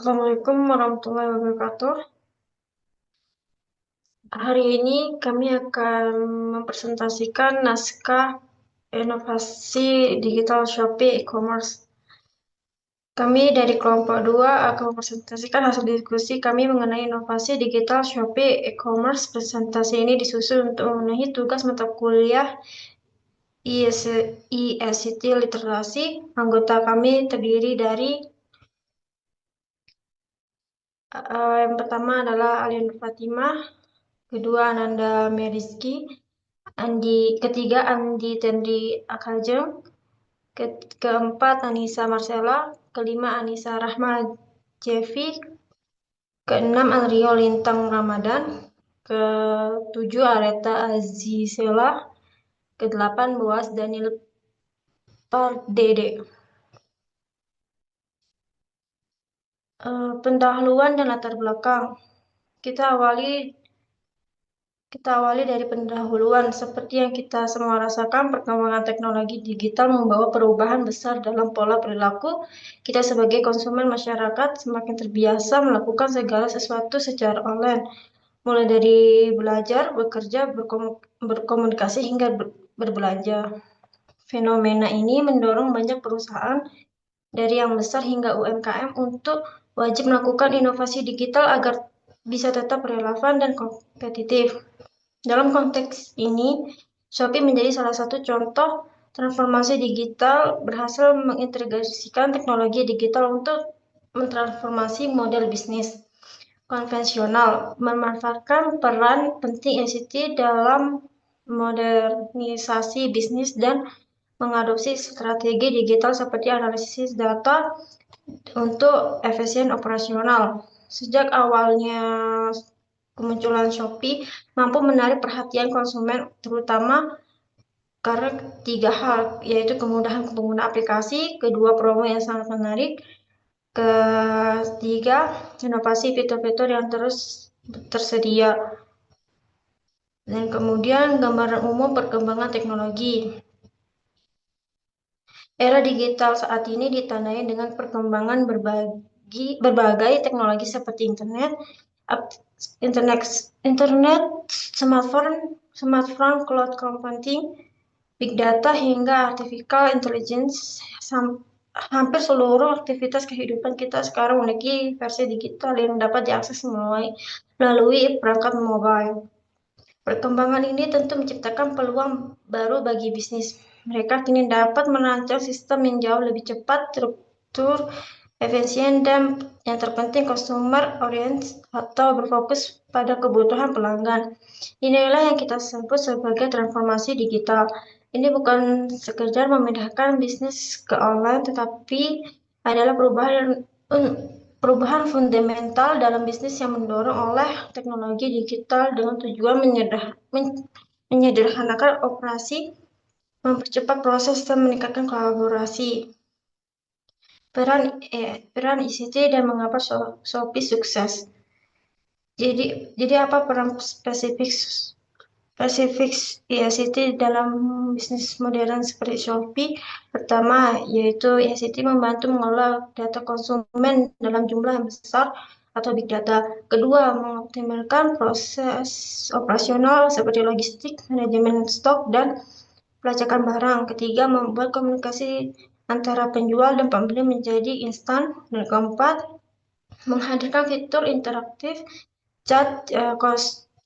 Assalamualaikum warahmatullahi wabarakatuh. Hari ini kami akan mempresentasikan naskah inovasi digital Shopee e-commerce. Kami dari kelompok 2 akan mempresentasikan hasil diskusi kami mengenai inovasi digital Shopee e-commerce. Presentasi ini disusun untuk memenuhi tugas mata kuliah ICT Literasi. Anggota kami terdiri dari yang pertama adalah Alin Fatimah, kedua Ananda Meriski, ketiga Andi Tendri Akajeng, keempat Anissa Marcella, kelima Anissa Rahma Jevi, keenam Alrio Lintang Ramadan, ketujuh Areta Azizela, kedelapan Boas Daniel Pardede. Pendahuluan dan latar belakang. Kita awali Kita awali dari pendahuluan. Seperti yang kita semua rasakan, perkembangan teknologi digital membawa perubahan besar dalam pola perilaku. Kita sebagai konsumen masyarakat semakin terbiasa melakukan segala sesuatu secara online, mulai dari belajar, bekerja, berkomunikasi hingga berbelanja. Fenomena ini mendorong banyak perusahaan dari yang besar hingga UMKM untuk wajib melakukan inovasi digital agar bisa tetap relevan dan kompetitif. Dalam konteks ini, Shopee menjadi salah satu contoh transformasi digital berhasil mengintegrasikan teknologi digital untuk mentransformasi model bisnis konvensional, memanfaatkan peran penting ICT dalam modernisasi bisnis dan mengadopsi strategi digital seperti analisis data untuk efisien operasional. Sejak awalnya kemunculan Shopee mampu menarik perhatian konsumen terutama karena tiga hal, yaitu kemudahan pengguna aplikasi, kedua promo yang sangat menarik, ketiga inovasi fitur-fitur yang terus tersedia, dan kemudian gambaran umum perkembangan teknologi. Era digital saat ini ditandai dengan perkembangan berbagai teknologi seperti internet, internet, smartphone, cloud computing, big data hingga artificial intelligence. Hampir seluruh aktivitas kehidupan kita sekarang memiliki versi digital yang dapat diakses melalui perangkat mobile. Perkembangan ini tentu menciptakan peluang baru bagi bisnis. Mereka kini dapat merancang sistem yang jauh lebih cepat, struktur, efisien, dan yang terpenting consumer oriented atau berfokus pada kebutuhan pelanggan. Inilah yang kita sebut sebagai transformasi digital. Ini bukan sekedar memindahkan bisnis ke online, tetapi adalah perubahan fundamental dalam bisnis yang mendorong oleh teknologi digital dengan tujuan menyederhanakan operasi, mempercepat proses, dan meningkatkan kolaborasi. Peran ICT dan mengapa Shopee sukses. Jadi apa peran spesifik ICT dalam bisnis modern seperti Shopee? Pertama, yaitu ICT membantu mengelola data konsumen dalam jumlah yang besar atau big data. Kedua, mengoptimalkan proses operasional seperti logistik, manajemen stok, dan pelacakan barang. Ketiga, membuat komunikasi antara penjual dan pembeli menjadi instan. Dan keempat, menghadirkan fitur interaktif, chat,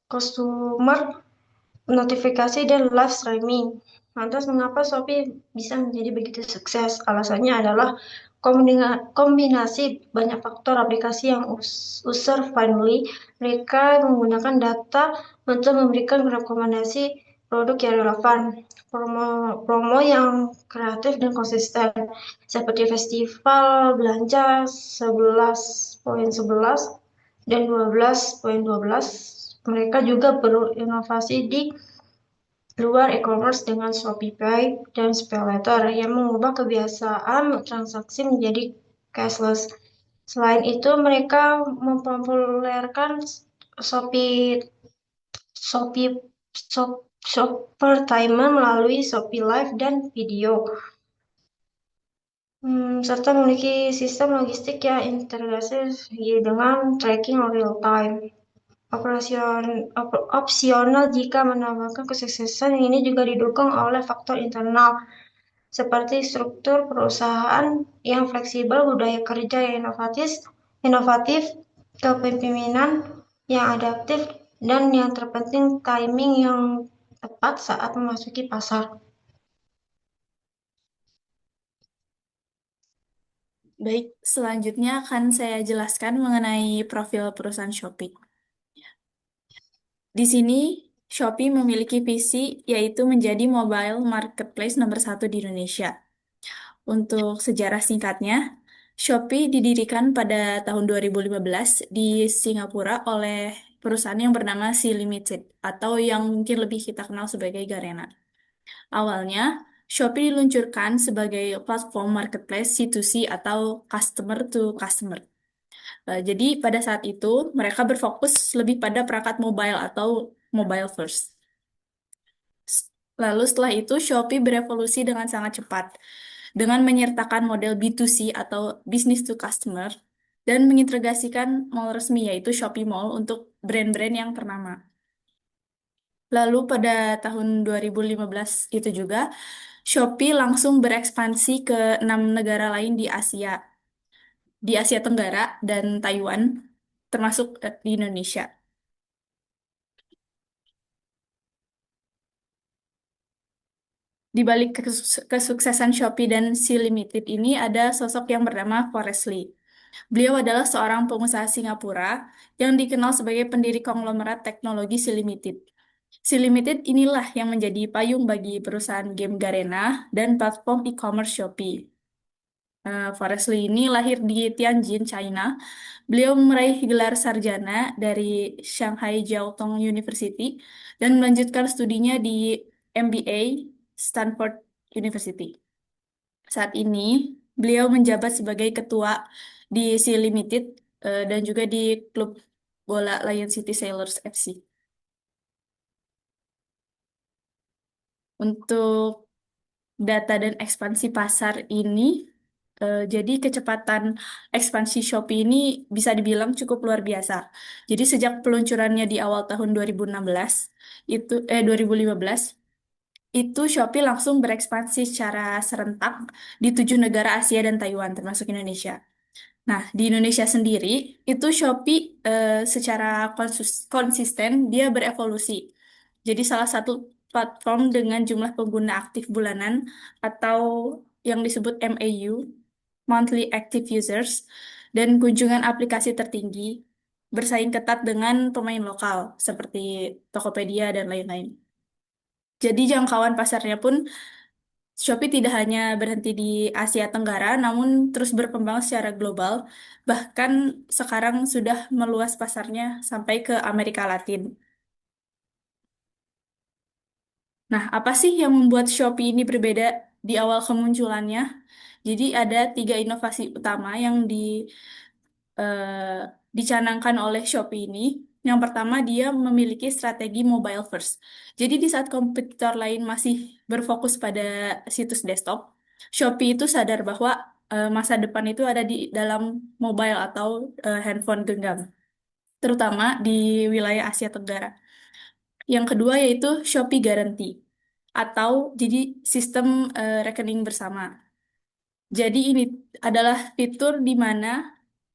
customer, notifikasi, dan live streaming. Lantas mengapa Shopee bisa menjadi begitu sukses? Alasannya adalah kombinasi banyak faktor aplikasi yang user friendly. Mereka menggunakan data untuk memberikan rekomendasi produk yang relevan, promo yang kreatif dan konsisten, seperti festival belanja 11.11 dan 12.12. Mereka juga berinovasi di luar e-commerce dengan Shopee dan SpayLater yang mengubah kebiasaan transaksi menjadi cashless. Selain itu, mereka mempopulerkan Shopee Shopee Shoppertainment melalui Shopee Live dan video. Serta memiliki sistem logistik yang integrasi dengan tracking real time. Opsional jika menambahkan kesuksesan ini juga didukung oleh faktor internal seperti struktur perusahaan yang fleksibel, budaya kerja yang inovatif, kepemimpinan yang adaptif, dan yang terpenting timing yang tepat saat memasuki pasar. Baik, selanjutnya akan saya jelaskan mengenai profil perusahaan Shopee. Di sini, Shopee memiliki visi yaitu menjadi mobile marketplace nomor satu di Indonesia. Untuk sejarah singkatnya, Shopee didirikan pada tahun 2015 di Singapura oleh perusahaan yang bernama Sea Limited atau yang mungkin lebih kita kenal sebagai Garena. Awalnya, Shopee diluncurkan sebagai platform marketplace C2C atau customer to customer. Jadi pada saat itu mereka berfokus lebih pada perangkat mobile atau mobile first. Lalu setelah itu Shopee berevolusi dengan sangat cepat dengan menyertakan model B2C atau business to customer dan mengintegrasikan mall resmi yaitu Shopee Mall untuk brand-brand yang ternama. Lalu pada tahun 2015 itu juga Shopee langsung berekspansi ke 6 negara lain di Asia Tenggara dan Taiwan, termasuk di Indonesia. Di balik kesuksesan Shopee dan Sea Limited ini ada sosok yang bernama Forrest Lee. Beliau adalah seorang pengusaha Singapura yang dikenal sebagai pendiri konglomerat teknologi Sea Limited. Sea Limited inilah yang menjadi payung bagi perusahaan game Garena dan platform e-commerce Shopee. Forrest Lee ini lahir di Tianjin, China. Beliau meraih gelar sarjana dari Shanghai Jiao Tong University dan melanjutkan studinya di MBA Stanford University. Saat ini, beliau menjabat sebagai ketua di Sea Limited dan juga di klub bola Lion City Sailors FC. Untuk data dan ekspansi pasar ini, jadi kecepatan ekspansi Shopee ini bisa dibilang cukup luar biasa. Jadi sejak peluncurannya di awal tahun 2016, 2015, itu Shopee langsung berekspansi secara serentak di 7 negara Asia dan Taiwan, termasuk Indonesia. Nah, di Indonesia sendiri, itu Shopee secara konsisten dia berevolusi. Jadi salah satu platform dengan jumlah pengguna aktif bulanan atau yang disebut MAU, Monthly Active Users, dan kunjungan aplikasi tertinggi, bersaing ketat dengan pemain lokal seperti Tokopedia dan lain-lain. Jadi jangkauan pasarnya pun Shopee tidak hanya berhenti di Asia Tenggara, namun terus berkembang secara global. Bahkan sekarang sudah meluas pasarnya sampai ke Amerika Latin. Nah, apa sih yang membuat Shopee ini berbeda di awal kemunculannya? Jadi ada 3 inovasi utama yang dicanangkan oleh Shopee ini. Yang pertama, dia memiliki strategi mobile first. Jadi di saat kompetitor lain masih berfokus pada situs desktop, Shopee itu sadar bahwa masa depan itu ada di dalam mobile atau handphone genggam, terutama di wilayah Asia Tenggara. Yang kedua yaitu Shopee Guarantee atau jadi sistem rekening bersama. Jadi ini adalah fitur di mana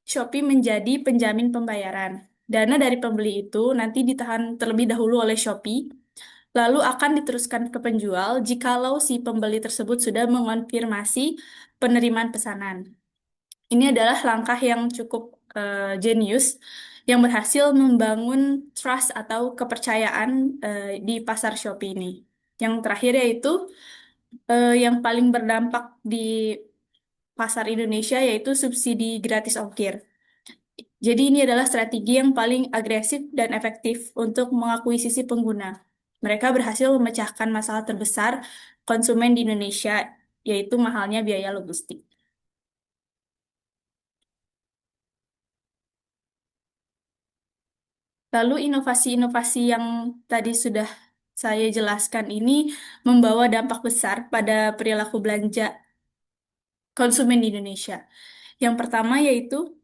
Shopee menjadi penjamin pembayaran. Dana dari pembeli itu nanti ditahan terlebih dahulu oleh Shopee, lalu akan diteruskan ke penjual jikalau si pembeli tersebut sudah mengonfirmasi penerimaan pesanan. Ini adalah langkah yang cukup jenius yang berhasil membangun trust atau kepercayaan di pasar Shopee ini. Yang terakhir yaitu yang paling berdampak di pasar Indonesia yaitu subsidi gratis ongkir. Jadi ini adalah strategi yang paling agresif dan efektif untuk mengakuisisi pengguna. Mereka berhasil memecahkan masalah terbesar konsumen di Indonesia, yaitu mahalnya biaya logistik. Lalu inovasi-inovasi yang tadi sudah saya jelaskan ini membawa dampak besar pada perilaku belanja konsumen di Indonesia. Yang pertama yaitu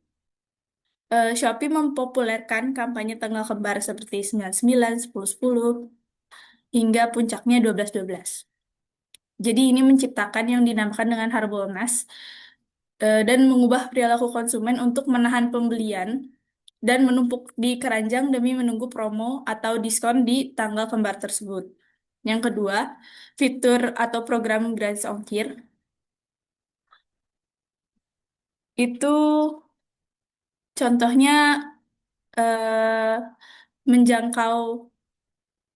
Shopee mempopulerkan kampanye tanggal kembar seperti 99, 10-10, hingga puncaknya 12-12. Jadi ini menciptakan yang dinamakan dengan Harbolnas dan mengubah perilaku konsumen untuk menahan pembelian dan menumpuk di keranjang demi menunggu promo atau diskon di tanggal kembar tersebut. Yang kedua, fitur atau program gratis ongkir itu contohnya eh, menjangkau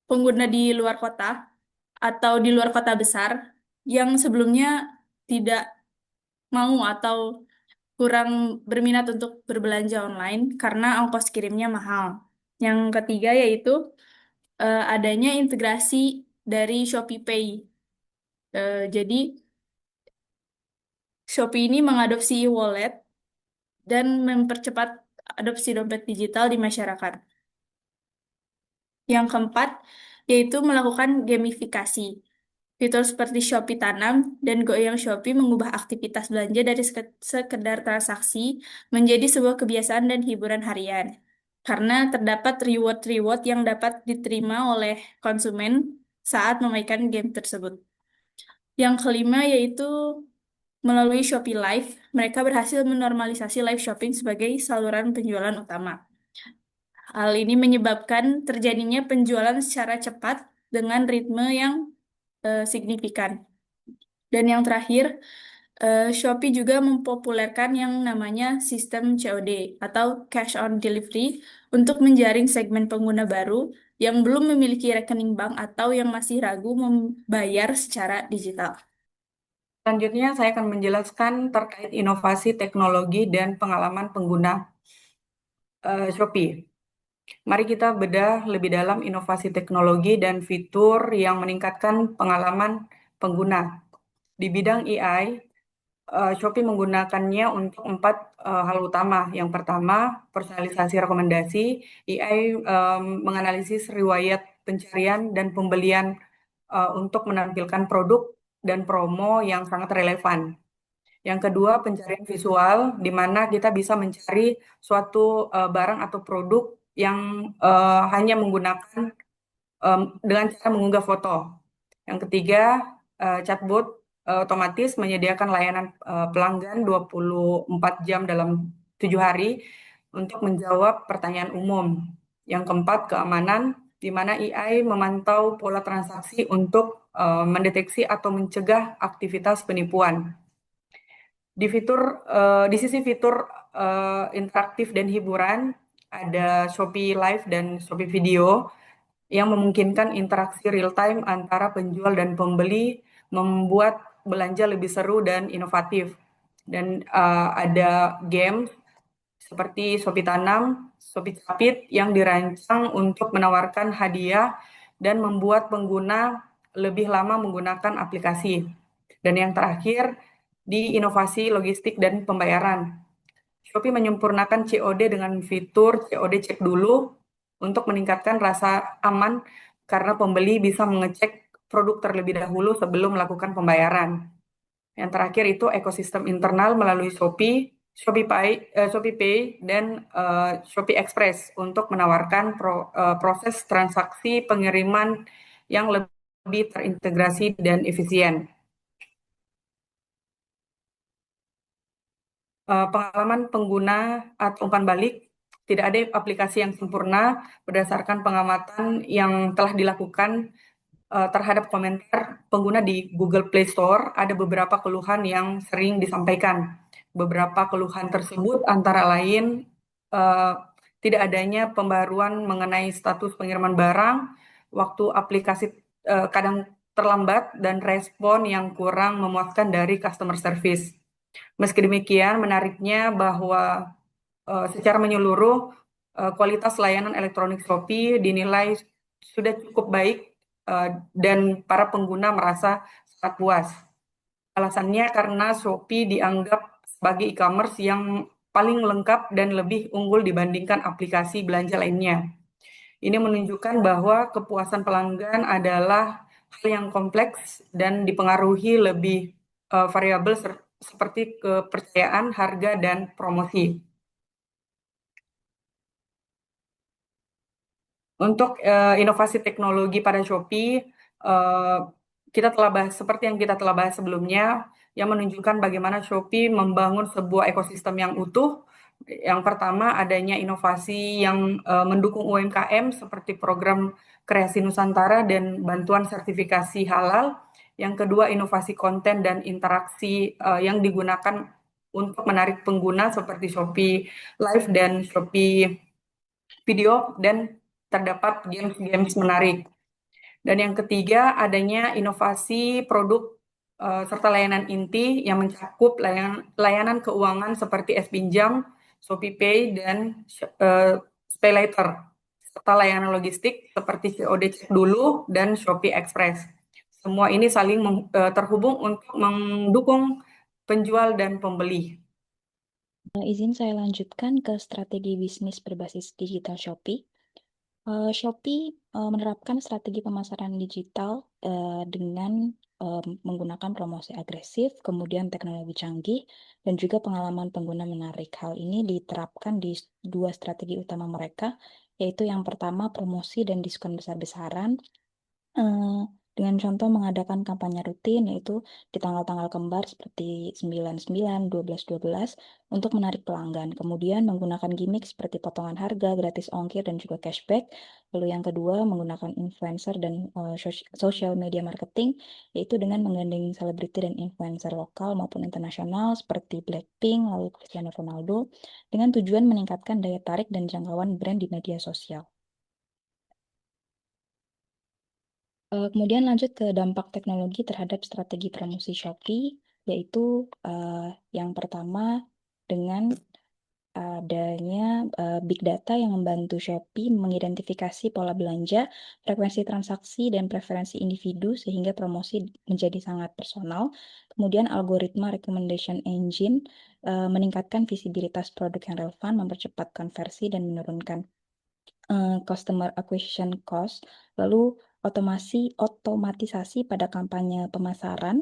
pengguna di luar kota atau di luar kota besar yang sebelumnya tidak mau atau kurang berminat untuk berbelanja online karena ongkos kirimnya mahal. Yang ketiga yaitu adanya integrasi dari Shopee Pay. Jadi Shopee ini mengadopsi e-wallet dan mempercepat adopsi dompet digital di masyarakat. Yang keempat yaitu melakukan gamifikasi. Fitur seperti Shopee Tanam dan Goyang Shopee mengubah aktivitas belanja dari sekedar transaksi menjadi sebuah kebiasaan dan hiburan harian. Karena terdapat reward-reward yang dapat diterima oleh konsumen saat memainkan game tersebut. Yang kelima yaitu melalui Shopee Live, mereka berhasil menormalisasi live shopping sebagai saluran penjualan utama. Hal ini menyebabkan terjadinya penjualan secara cepat dengan ritme yang signifikan. Dan yang terakhir, Shopee juga mempopulerkan yang namanya sistem COD atau Cash on Delivery untuk menjaring segmen pengguna baru yang belum memiliki rekening bank atau yang masih ragu membayar secara digital. Selanjutnya, saya akan menjelaskan terkait inovasi teknologi dan pengalaman pengguna Shopee. Mari kita bedah lebih dalam inovasi teknologi dan fitur yang meningkatkan pengalaman pengguna. Di bidang AI, Shopee menggunakannya untuk 4 hal utama. Yang pertama, personalisasi rekomendasi. AI menganalisis riwayat pencarian dan pembelian untuk menampilkan produk dan promo yang sangat relevan. Yang kedua, pencarian visual, di mana kita bisa mencari suatu barang atau produk yang hanya menggunakan dengan cara mengunggah foto. Yang ketiga, chatbot otomatis menyediakan layanan pelanggan 24 jam dalam 7 hari untuk menjawab pertanyaan umum. Yang keempat, keamanan, di mana AI memantau pola transaksi untuk mendeteksi atau mencegah aktivitas penipuan. Di sisi fitur interaktif dan hiburan, ada Shopee Live dan Shopee Video yang memungkinkan interaksi real time antara penjual dan pembeli, membuat belanja lebih seru dan inovatif. Dan ada game seperti Shopee Tanam, Shopee Capit yang dirancang untuk menawarkan hadiah dan membuat pengguna lebih lama menggunakan aplikasi. Dan yang terakhir, di inovasi logistik dan pembayaran. Shopee menyempurnakan COD dengan fitur COD cek dulu untuk meningkatkan rasa aman karena pembeli bisa mengecek produk terlebih dahulu sebelum melakukan pembayaran. Yang terakhir itu ekosistem internal melalui Shopee, Shopee Pay, dan Shopee Express untuk menawarkan proses transaksi pengiriman yang lebih terintegrasi dan efisien. Pengalaman pengguna atau umpan balik, tidak ada aplikasi yang sempurna. Berdasarkan pengamatan yang telah dilakukan terhadap komentar pengguna di Google Play Store, ada beberapa keluhan yang sering disampaikan. Beberapa keluhan tersebut antara lain tidak adanya pembaruan mengenai status pengiriman barang, waktu aplikasi kadang terlambat, dan respon yang kurang memuaskan dari customer service. Meski demikian, menariknya bahwa secara menyeluruh kualitas layanan elektronik Shopee dinilai sudah cukup baik dan para pengguna merasa sangat puas. Alasannya karena Shopee dianggap sebagai e-commerce yang paling lengkap dan lebih unggul dibandingkan aplikasi belanja lainnya. Ini menunjukkan bahwa kepuasan pelanggan adalah hal yang kompleks dan dipengaruhi lebih variabel seperti kepercayaan, harga, dan promosi. Untuk inovasi teknologi pada Shopee, kita telah bahas seperti yang kita telah bahas sebelumnya, yang menunjukkan bagaimana Shopee membangun sebuah ekosistem yang utuh. Yang pertama, adanya inovasi yang mendukung UMKM seperti program Kreasi Nusantara dan bantuan sertifikasi halal. Yang kedua, inovasi konten dan interaksi yang digunakan untuk menarik pengguna seperti Shopee Live dan Shopee Video, dan terdapat games-games menarik. Dan yang ketiga, adanya inovasi produk serta layanan inti yang mencakup layanan keuangan seperti S-Pinjam, ShopeePay, dan SpayLater, serta layanan logistik seperti COD Cek Dulu dan Shopee Express. Semua ini saling terhubung untuk mendukung penjual dan pembeli. Izin saya lanjutkan ke strategi bisnis berbasis digital Shopee. Shopee menerapkan strategi pemasaran digital dengan menggunakan promosi agresif, kemudian teknologi canggih, dan juga pengalaman pengguna menarik. Hal ini diterapkan di dua strategi utama mereka, yaitu yang pertama promosi dan diskon besar-besaran, dengan contoh mengadakan kampanye rutin, yaitu di tanggal-tanggal kembar seperti 99, 12, untuk menarik pelanggan. Kemudian menggunakan gimmick seperti potongan harga, gratis ongkir, dan juga cashback. Lalu yang kedua, menggunakan influencer dan social media marketing, yaitu dengan menggandeng selebriti dan influencer lokal maupun internasional seperti Blackpink, lalu Cristiano Ronaldo, dengan tujuan meningkatkan daya tarik dan jangkauan brand di media sosial. Kemudian lanjut ke dampak teknologi terhadap strategi promosi Shopee, yaitu yang pertama dengan adanya big data yang membantu Shopee mengidentifikasi pola belanja, frekuensi transaksi, dan preferensi individu sehingga promosi menjadi sangat personal. Kemudian algoritma recommendation engine meningkatkan visibilitas produk yang relevan, mempercepat konversi, dan menurunkan customer acquisition cost. Lalu otomatisasi pada kampanye pemasaran,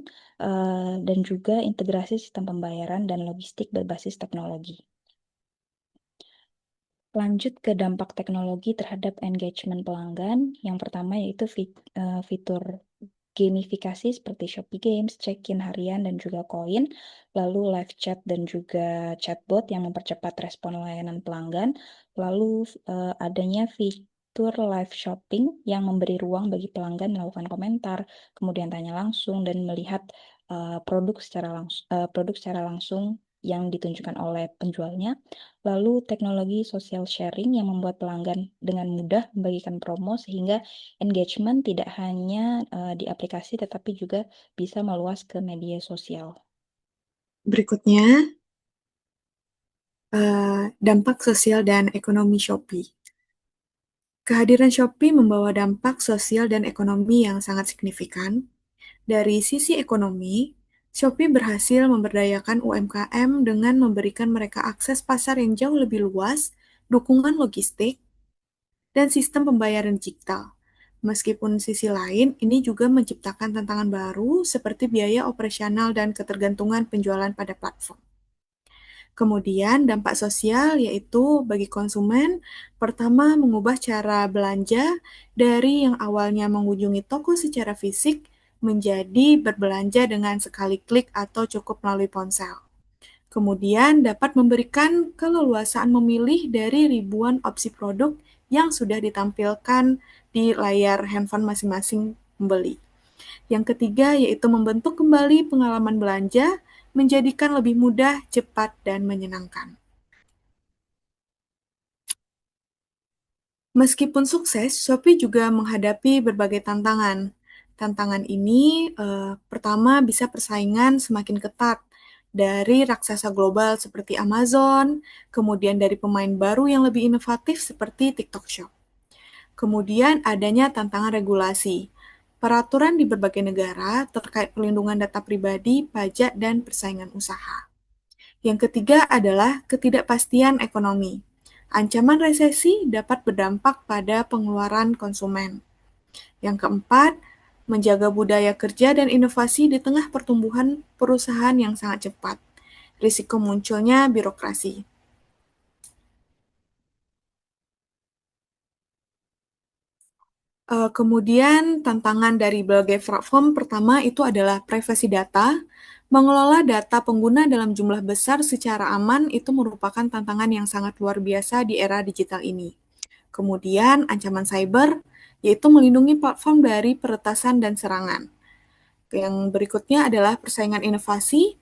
dan juga integrasi sistem pembayaran dan logistik berbasis teknologi. Lanjut ke dampak teknologi terhadap engagement pelanggan. Yang pertama yaitu fitur gamifikasi seperti Shopee Games, check-in harian, dan juga koin. Lalu live chat dan juga chatbot yang mempercepat respon layanan pelanggan. Lalu adanya fitur live shopping yang memberi ruang bagi pelanggan melakukan komentar, kemudian tanya langsung, dan melihat produk secara langsung yang ditunjukkan oleh penjualnya. Lalu teknologi social sharing yang membuat pelanggan dengan mudah membagikan promo sehingga engagement tidak hanya di aplikasi tetapi juga bisa meluas ke media sosial. Berikutnya, dampak sosial dan ekonomi Shopee. Kehadiran Shopee membawa dampak sosial dan ekonomi yang sangat signifikan. Dari sisi ekonomi, Shopee berhasil memberdayakan UMKM dengan memberikan mereka akses pasar yang jauh lebih luas, dukungan logistik, dan sistem pembayaran digital. Meskipun sisi lain, ini juga menciptakan tantangan baru seperti biaya operasional dan ketergantungan penjualan pada platform. Kemudian dampak sosial yaitu bagi konsumen, pertama mengubah cara belanja dari yang awalnya mengunjungi toko secara fisik menjadi berbelanja dengan sekali klik atau cukup melalui ponsel. Kemudian dapat memberikan keleluasaan memilih dari ribuan opsi produk yang sudah ditampilkan di layar handphone masing-masing pembeli. Yang ketiga yaitu membentuk kembali pengalaman belanja, menjadikan lebih mudah, cepat, dan menyenangkan. Meskipun sukses, Shopee juga menghadapi berbagai tantangan. Tantangan ini pertama bisa persaingan semakin ketat dari raksasa global seperti Amazon, kemudian dari pemain baru yang lebih inovatif seperti TikTok Shop. Kemudian adanya tantangan regulasi. Peraturan di berbagai negara terkait perlindungan data pribadi, pajak, dan persaingan usaha. Yang ketiga adalah ketidakpastian ekonomi. Ancaman resesi dapat berdampak pada pengeluaran konsumen. Yang keempat, menjaga budaya kerja dan inovasi di tengah pertumbuhan perusahaan yang sangat cepat. Risiko munculnya birokrasi. Kemudian tantangan dari berbagai platform pertama itu adalah privasi data. Mengelola data pengguna dalam jumlah besar secara aman itu merupakan tantangan yang sangat luar biasa di era digital ini. Kemudian ancaman cyber, yaitu melindungi platform dari peretasan dan serangan. Yang berikutnya adalah persaingan inovasi,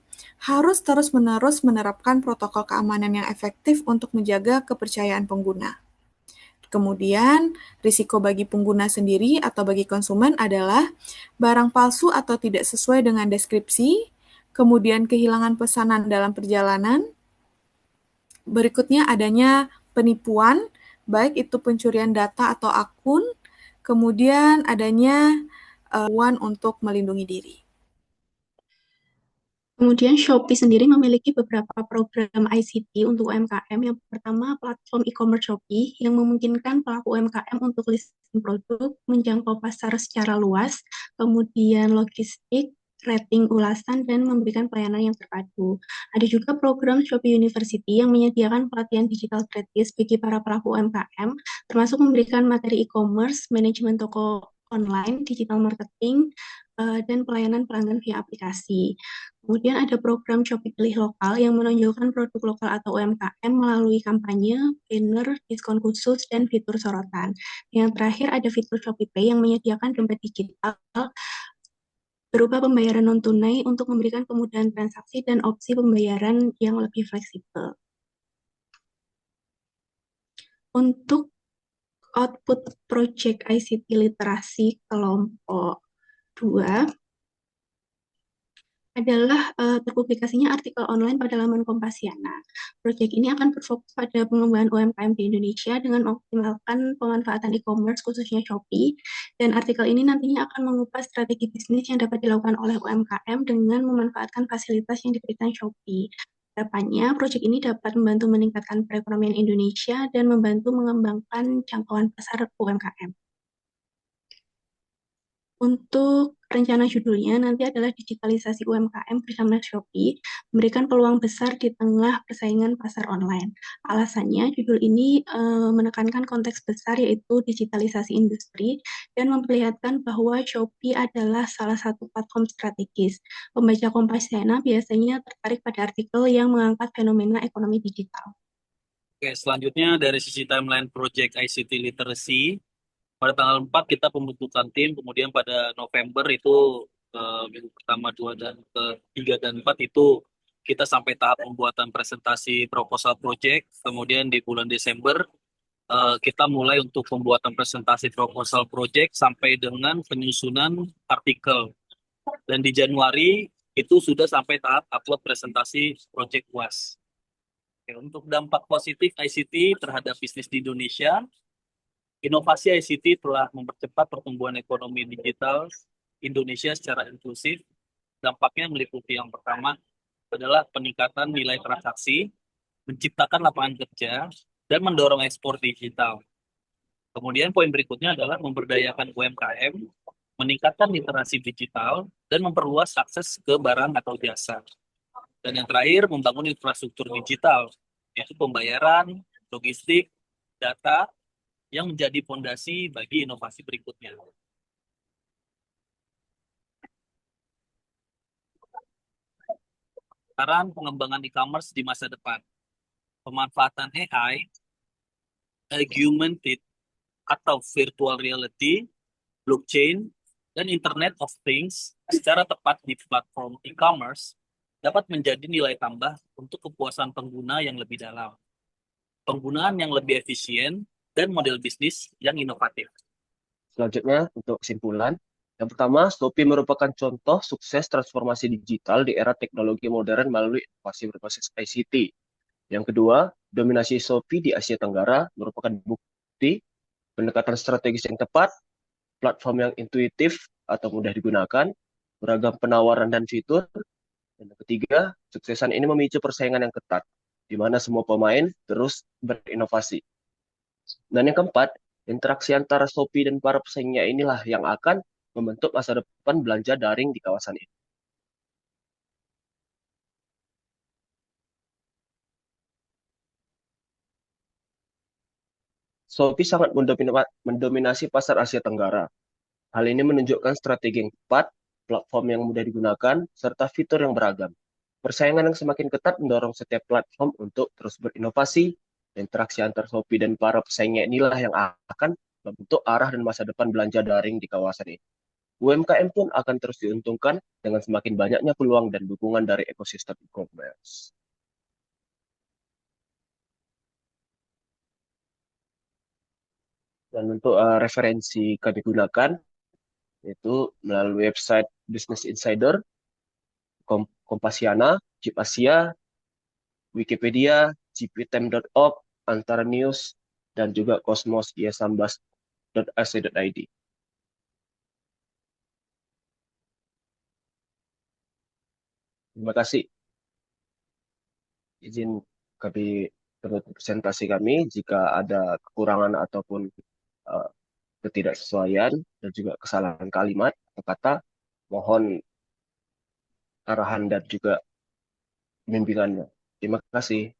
harus terus-menerus menerapkan protokol keamanan yang efektif untuk menjaga kepercayaan pengguna. Kemudian, risiko bagi pengguna sendiri atau bagi konsumen adalah barang palsu atau tidak sesuai dengan deskripsi, kemudian kehilangan pesanan dalam perjalanan. Berikutnya adanya penipuan, baik itu pencurian data atau akun, kemudian adanya untuk melindungi diri. Kemudian Shopee sendiri memiliki beberapa program ICT untuk UMKM. Yang pertama, platform e-commerce Shopee yang memungkinkan pelaku UMKM untuk listing produk, menjangkau pasar secara luas, kemudian logistik, rating ulasan, dan memberikan pelayanan yang terpadu. Ada juga program Shopee University yang menyediakan pelatihan digital gratis bagi para pelaku UMKM, termasuk memberikan materi e-commerce, manajemen toko online, digital marketing, dan pelayanan pelanggan via aplikasi. Kemudian ada program Shopee Pilih Lokal yang menonjolkan produk lokal atau UMKM melalui kampanye, banner, diskon khusus, dan fitur sorotan. Yang terakhir ada fitur Shopee Pay yang menyediakan dompet digital berupa pembayaran non-tunai untuk memberikan kemudahan transaksi dan opsi pembayaran yang lebih fleksibel. Untuk output project ICT literasi kelompok 2, adalah terpublikasinya artikel online pada laman Kompasiana. Proyek ini akan berfokus pada pengembangan UMKM di Indonesia dengan mengoptimalkan pemanfaatan e-commerce khususnya Shopee, dan artikel ini nantinya akan mengupas strategi bisnis yang dapat dilakukan oleh UMKM dengan memanfaatkan fasilitas yang diberikan Shopee. Harapannya, proyek ini dapat membantu meningkatkan perekonomian Indonesia dan membantu mengembangkan jangkauan pasar UMKM. Untuk rencana judulnya nanti adalah digitalisasi UMKM bersama Shopee, memberikan peluang besar di tengah persaingan pasar online. Alasannya, judul ini menekankan konteks besar yaitu digitalisasi industri dan memperlihatkan bahwa Shopee adalah salah satu platform strategis. Pembaca Kompasiana biasanya tertarik pada artikel yang mengangkat fenomena ekonomi digital. Oke, selanjutnya dari sisi timeline Project ICT Literacy, pada tanggal 4 kita pembentukan tim, kemudian pada November itu minggu pertama 2 dan 3 dan 4 itu kita sampai tahap pembuatan presentasi proposal project, kemudian di bulan Desember kita mulai untuk pembuatan presentasi proposal project sampai dengan penyusunan artikel, dan di Januari itu sudah sampai tahap upload presentasi project UAS. Oke, untuk dampak positif ICT terhadap bisnis di Indonesia, inovasi ICT telah mempercepat pertumbuhan ekonomi digital Indonesia secara inklusif. Dampaknya meliputi yang pertama adalah peningkatan nilai transaksi, menciptakan lapangan kerja, dan mendorong ekspor digital. Kemudian poin berikutnya adalah memberdayakan UMKM, meningkatkan literasi digital, dan memperluas akses ke barang atau jasa. Dan yang terakhir, membangun infrastruktur digital, yaitu pembayaran, logistik, data, yang menjadi fondasi bagi inovasi berikutnya. Saran pengembangan e-commerce di masa depan. Pemanfaatan AI, augmented atau virtual reality, blockchain, dan Internet of Things secara tepat di platform e-commerce dapat menjadi nilai tambah untuk kepuasan pengguna yang lebih dalam, penggunaan yang lebih efisien, dan model bisnis yang inovatif. Selanjutnya, untuk kesimpulan, yang pertama, Shopee merupakan contoh sukses transformasi digital di era teknologi modern melalui inovasi berbasis ICT. Yang kedua, dominasi Shopee di Asia Tenggara merupakan bukti pendekatan strategis yang tepat, platform yang intuitif atau mudah digunakan, beragam penawaran dan fitur. Dan yang ketiga, suksesan ini memicu persaingan yang ketat, di mana semua pemain terus berinovasi. Dan yang keempat, interaksi antara Shopee dan para pesaingnya inilah yang akan membentuk masa depan belanja daring di kawasan ini. Shopee sangat mendominasi pasar Asia Tenggara. Hal ini menunjukkan strategi yang tepat, platform yang mudah digunakan, serta fitur yang beragam. Persaingan yang semakin ketat mendorong setiap platform untuk terus berinovasi. Interaksi antar Shopee dan para pesaingnya inilah yang akan membentuk arah dan masa depan belanja daring di kawasan ini. UMKM pun akan terus diuntungkan dengan semakin banyaknya peluang dan dukungan dari ekosistem e-commerce. Dan untuk referensi kami gunakan, yaitu melalui website Business Insider, Kompasiana, Jeep Asia, Wikipedia, gptem.org, Antara News, dan juga Cosmos isambas.ac.id. Terima kasih. Izin kami menutup presentasi kami. Jika ada kekurangan ataupun ketidaksesuaian dan juga kesalahan kalimat atau kata, mohon arahan dan juga bimbingannya. Terima kasih.